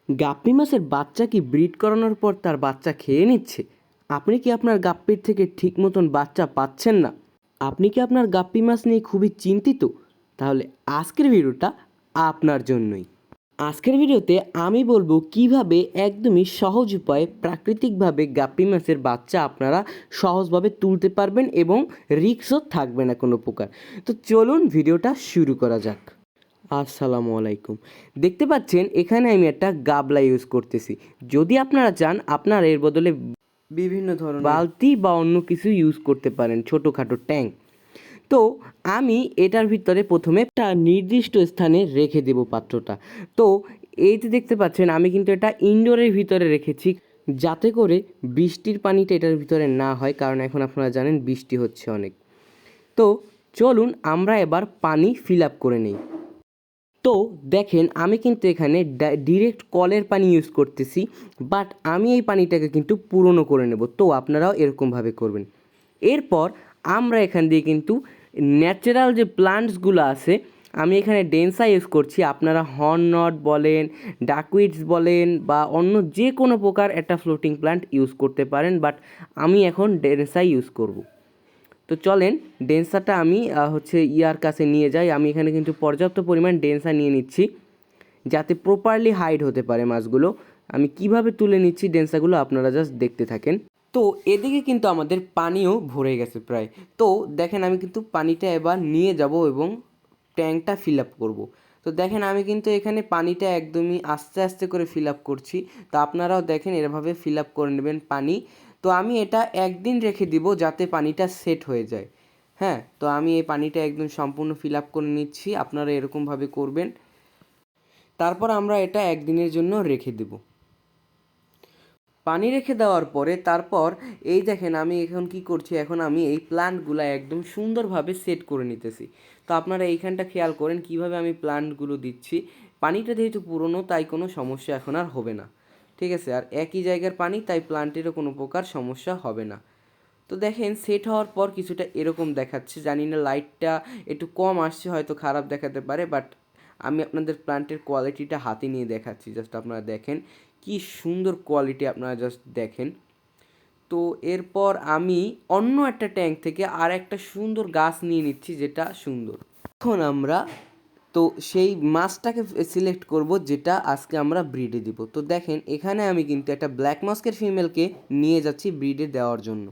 গাপ্পি মাছের বাচ্চা কি ব্রিড করানোর পর তার বাচ্চা খেয়ে নিচ্ছে? আপনি কি আপনার গাপ্পির থেকে ঠিক মতন বাচ্চা পাচ্ছেন না? আপনি কি আপনার গাপ্পি মাছ নিয়ে খুবই চিন্তিত? তাহলে আজকের ভিডিওটা আপনার জন্যই। আজকের ভিডিওতে আমি বলবো কিভাবে একদমই সহজ উপায়ে প্রাকৃতিকভাবে গাপ্পি মাছের বাচ্চা আপনারা সহজভাবে তুলতে পারবেন এবং রিস্কও থাকবে না কোনো প্রকার। তো চলুন ভিডিওটা শুরু করা যাক। আসসালামু আলাইকুম। দেখতে পাচ্ছেন এখানে আমি একটা গাবলা ইউজ করতেছি। যদি আপনারা চান আপনারা এর বদলে বিভিন্ন ধরনের বালতি বা অন্য কিছু ইউজ করতে পারেন, ছোটোখাটো ট্যাঙ্ক। তো আমি এটার ভিতরে প্রথমে একটা নির্দিষ্ট স্থানে রেখে দেব পাত্রটা। তো এই যে দেখতে পাচ্ছেন আমি কিন্তু এটা ইনডোরের ভিতরে রেখেছি, যাতে করে বৃষ্টির পানিটা এটার ভিতরে না হয়, কারণ এখন আপনারা জানেন বৃষ্টি হচ্ছে অনেক। তো চলুন আমরা এবার পানি ফিল আপ করে নিই। তো দেখেন আমি কিন্তু এখানে ডিরেক্ট কলের পানি ইউজ করতেছি, বাট আমি এই পানিটাকে কিন্তু পুরনো করে নেব। তো আপনারাও এরকমভাবে করবেন। এরপর আমরা এখান দিয়ে কিন্তু ন্যাচারাল যে প্লান্টসগুলো আছে, আমি এখানে ডেনসা ইউজ করছি। আপনারা হর্ন নট বলেন, ডাকউইডস বলেন বা অন্য যে কোনো প্রকার একটা ফ্লোটিং প্লান্ট ইউজ করতে পারেন, বাট আমি এখন ডেনসা ইউজ করব। তো চলেন ডেন্সারটা আমি ইয়ার কাছে নিয়ে যাই। আমি এখানে কিন্তু পর্যাপ্ত পরিমাণ ডেন্সার নিয়ে নিচ্ছি, যাতে প্রপারলি হাইড হতে পারে মাছগুলো। আমি কিভাবে তুলে নিচ্ছি ডেন্সারগুলো আপনারা জাস্ট দেখতে থাকেন। তো এদিকে কিন্তু আমাদের পানিও ভরে গেছে প্রায়। তো দেখেন আমি কিন্তু পানিটা এবার নিয়ে যাব এবং ট্যাঙ্কটা ফিল আপ করবো। তো দেখেন আমি কিন্তু এখানে পানিটা একদমই আস্তে আস্তে করে ফিল আপ করছি। তো আপনারাও দেখেন এভাবে ফিল আপ করে নেবেন পানি। তো আমি এটা একদিন রেখে দিব যাতে পানিটা সেট হয়ে যায়। হ্যাঁ, তো আমি এই পানিটা একদম সম্পূর্ণ ফিল আপ করে নিচ্ছি, আপনারা এরকমভাবে করবেন। তারপর আমরা এটা একদিনের জন্য রেখে দেব। পানি রেখে দেওয়ার পরে তারপর এই দেখেন আমি এখন কি করছি, এখন আমি এই প্লান্টগুলো একদম সুন্দরভাবে সেট করে নিতেছি। তো আপনারা এইখানটা খেয়াল করেন কিভাবে আমি প্লান্টগুলো দিচ্ছি। পানিটা যেহেতু পুরনো তাই কোনো সমস্যা এখন আর হবে না, ঠিক আছে। আর একই জায়গার পানি, তাই প্লান্টেরও কোনো প্রকার সমস্যা হবে না। তো দেখেন সেট হওয়ার পর কিছুটা এরকম দেখাচ্ছে, জানি না লাইটটা একটু কম আসছে, হয়তো খারাপ দেখাতে পারে, বাট আমি আপনাদের প্লান্টের কোয়ালিটিটা হাতে নিয়ে দেখাচ্ছি। জাস্ট আপনারা দেখেন কি সুন্দর কোয়ালিটি, আপনারা জাস্ট দেখেন। তো এরপর আমি অন্য একটা ট্যাঙ্ক থেকে আর একটা সুন্দর গাছ নিয়ে নিচ্ছি, যেটা সুন্দর। এখন আমরা তো সেই মাছটাকে সিলেক্ট করব যেটা আজকে আমরা ব্রিডে দিব। তো দেখেন এখানে আমি কিন্তু একটা ব্ল্যাক মাস্কের ফিমেলকে নিয়ে যাচ্ছি ব্রিডে দেওয়ার জন্য।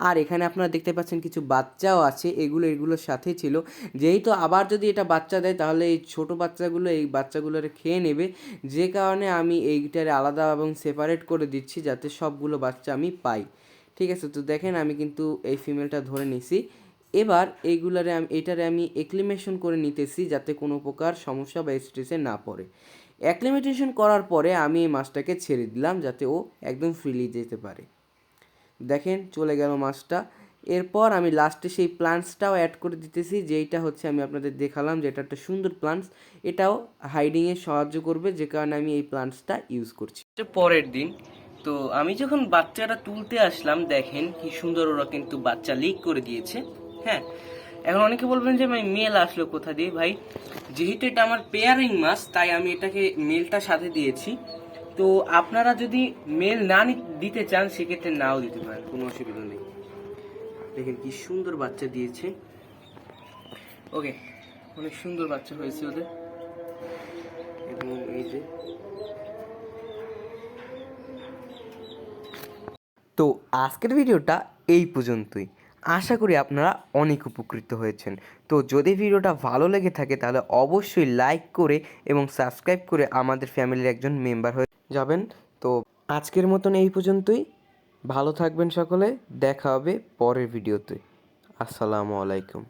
আর এখানে আপনারা দেখতে পাচ্ছেন কিছু বাচ্চাও আছে, এগুলোর সাথে ছিল। যেহেতু আবার যদি এটা বাচ্চা দেয় তাহলে এই ছোটো বাচ্চাগুলো এই বাচ্চাগুলোরে খেয়ে নেবে, যে কারণে আমি এইটারে আলাদা এবং সেপারেট করে দিচ্ছি যাতে সবগুলো বাচ্চা আমি পাই। ঠিক আছে, তো দেখেন আমি কিন্তু এই ফিমেলটা ধরে নিছি। এবার এটারে আমি অ্যাক্লিমেশন করে নিতেছি যাতে কোনো প্রকার সমস্যা বা স্ট্রেসে না পড়ে। অ্যাক্লিমেটেশন করার পরে আমি এই মাছটাকে ছেড়ে দিলাম যাতে ও একদম ফ্রিলি যেতে পারে। দেখেন চলে গেল মাছটা। এরপর আমি লাস্টে সেই প্লান্টসটাও অ্যাড করে দিতেছি, যেইটা আমি আপনাদের দেখালাম যে এটা একটা সুন্দর প্লান্টস, এটাও হাইডিংয়ে সাহায্য করবে, যে কারণে আমি এই প্লান্টসটা ইউজ করছি। পরের দিন তো আমি যখন বাচ্চাটা তুলতে আসলাম, দেখেন কি সুন্দর ওরা কিন্তু বাচ্চা লিক করে দিয়েছে। হ্যাঁ, এখন অনেকে বলবেন যে ভাই মেল আসলো কোথা দিয়ে? ভাই যেহেতু এটা আমার পেয়ারিং মাছ, তাই আমি এটাকে মেলটার সাথে দিয়েছি। তো আপনারা যদি মেল না দিতে চান সেক্ষেত্রে নাও দিতে পারেন, কোনো অসুবিধা নেই। দেখেন কি সুন্দর বাচ্চা দিয়েছে। ওকে, অনেক সুন্দর বাচ্চা হয়েছে ওদের। এবং এই যে তো আজকের ভিডিওটা এই পর্যন্তই। আশা করি আপনারা অনেক উপকৃত হয়েছেন। তো যদি ভিডিওটা ভালো লেগে থাকে তাহলে অবশ্যই লাইক করে এবং সাবস্ক্রাইব করে আমাদের ফ্যামিলির একজন মেম্বার হয়ে যাবেন। তো আজকের মতন এই পর্যন্তই। ভালো থাকবেন সকলে, দেখা হবে পরের ভিডিওতে। আসসালামু আলাইকুম।